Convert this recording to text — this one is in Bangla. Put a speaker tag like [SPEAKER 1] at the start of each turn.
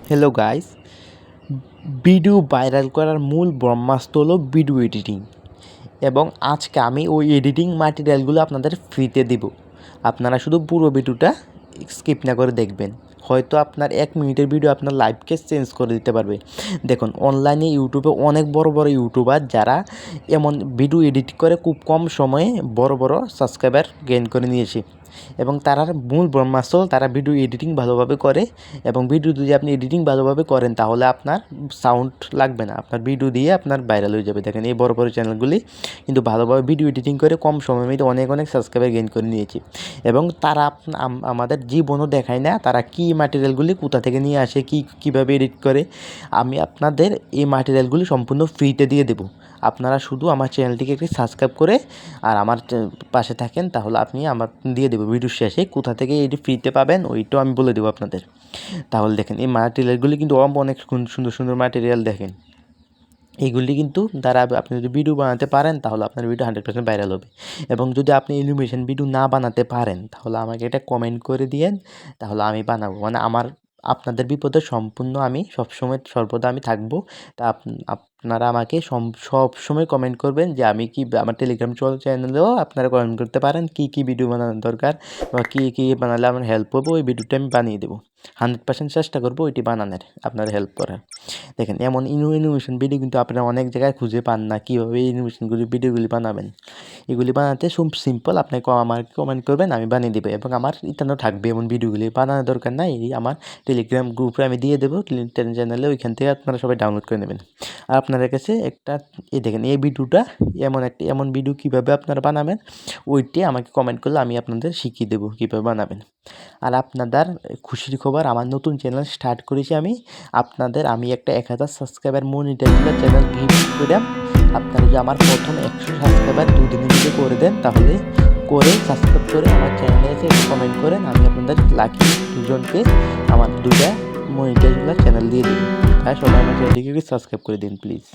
[SPEAKER 1] হ্যালো গাইস, ভিডিও ভাইরাল করার মূল ব্রহ্মাস্ত্র হলো ভিডিও এডিটিং। এবং আজকে আমি ওই এডিটিং ম্যাটেরিয়ালগুলো আপনাদের ফ্রিতে দিব। আপনারা শুধু পুরো ভিডিওটা স্কিপ না করে দেখবেন। হয়তো আপনার 1 মিনিটের ভিডিও আপনার লাইফকে চেঞ্জ করে দিতে পারবে। দেখুন, অনলাইনে ইউটিউবে অনেক বড় বড় ইউটিউবার যারা এমন ভিডিও এডিট করে খুব কম সময়ে বড় বড় সাবস্ক্রাইবার গেইন করে নিয়েছে। এবং তারার মূল ব্রহ্মাস্ত্র তারা ভিডিও এডিটিং ভালোভাবে করে। এবং ভিডিও যদি আপনি এডিটিং ভালোভাবে করেন তাহলে আপনার সাউন্ড লাগবে না, আপনার ভিডিও দিয়ে আপনার ভাইরাল হয়ে যাবে। দেখেন, এই বড় বড় চ্যানেলগুলি কিন্তু ভালোভাবে ভিডিও এডিটিং করে কম সময়ের মধ্যে অনেক অনেক সাবস্ক্রাইবার গেইন করে নিয়েছে। এবং তারা আমাদের জীবনও দেখায় না তারা কী ম্যাটেরিয়ালগুলি কোথা থেকে নিয়ে আসে, কীভাবে এডিট করে। আমি আপনাদের এই ম্যাটেরিয়ালগুলি সম্পূর্ণ ফ্রিতে দিয়ে দেবো। আপনারা শুধু আমার চ্যানেলটিকে একটি সাবস্ক্রাইব করে আর আমার পাশে থাকেন, তাহলে আপনি আমার দিয়ে দেবো ভিডিও শেষে কোথা থেকে এটি ফ্রিতে পাবেন ওইটাও আমি বলে দেবো আপনাদের। তাহলে দেখেন, এই ম্যাটেরিয়ালগুলি কিন্তু অনেক সুন্দর সুন্দর ম্যাটেরিয়াল। দেখেন, এইগুলি কিন্তু দ্বারা আপনি যদি ভিডিও বানাতে পারেন তাহলে আপনার ভিডিও 100% ভাইরাল হবে। এবং যদি আপনি অ্যানিমেশন ভিডিও না বানাতে পারেন তাহলে আমাকে এটা কমেন্ট করে দিয়েন, তাহলে আমি বানাবো। মানে আপনাদের বিপদে সম্পূর্ণ আমি সবসময় সর্বদা আমি থাকবো। তা আপনারা আমাকে সবসময় কমেন্ট করবেন যে আমি কি আমার টেলিগ্রাম চ্যানেলেও আপনারা কমেন্ট করতে পারেন কী ভিডিও বানানোর দরকার বা কী বানালে আমার হেল্প হবে। ওই ভিডিওটা আমি বানিয়ে দেবো। 100% চেষ্টা করবো ওইটি বানানোর, আপনার হেল্প করার। দেখেন, এমন অ্যানিমেশন ভিডিও কিন্তু আপনারা অনেক জায়গায় খুঁজে পান না। কীভাবে এই ভিডিওগুলি বানাবেন, এগুলি বানাতে খুব সিম্পল। আপনি আমাকে কমেন্ট করবেন, আমি বানিয়ে দেবো। এবং আমার ইতানো থাকবে এমন ভিডিওগুলি বানানোর দরকার নাই, আমার টেলিগ্রাম গ্রুপে আমি দিয়ে দেবো, টেলিগ্রাম চ্যানেলে, ওইখান থেকে আপনারা সবাই ডাউনলোড করে নেবেন। আর আপনাদের কাছে একটা দেখেন, এই ভিডিওটা এমন ভিডিও কীভাবে আপনারা বানাবেন ওইটি আমাকে কমেন্ট করলে আমি আপনাদের শিখিয়ে দেবো কীভাবে বানাবেন। আর আপনাদের খুশির খবর, আমার নতুন চ্যানেল স্টার্ট করেছি আমি একটা 1000 সাবস্ক্রাইবার মনিটাইজেশন চ্যানেল গিফট করে। আপনারা যদি আমার প্রথম 100 সাবস্ক্রাইবার 2 দিনের মধ্যে করে দেন, তাহলে সাবস্ক্রাইব করে আমার চ্যানেলে এসে কমেন্ট করেন, আমি আপনাদের লাকি দুজনকে আমার 2টা মনিটাইজেশন চ্যানেল দিয়ে দেবো। তাই সবাই আমার চ্যানেলটিকে সাবস্ক্রাইব করে দিন প্লিজ।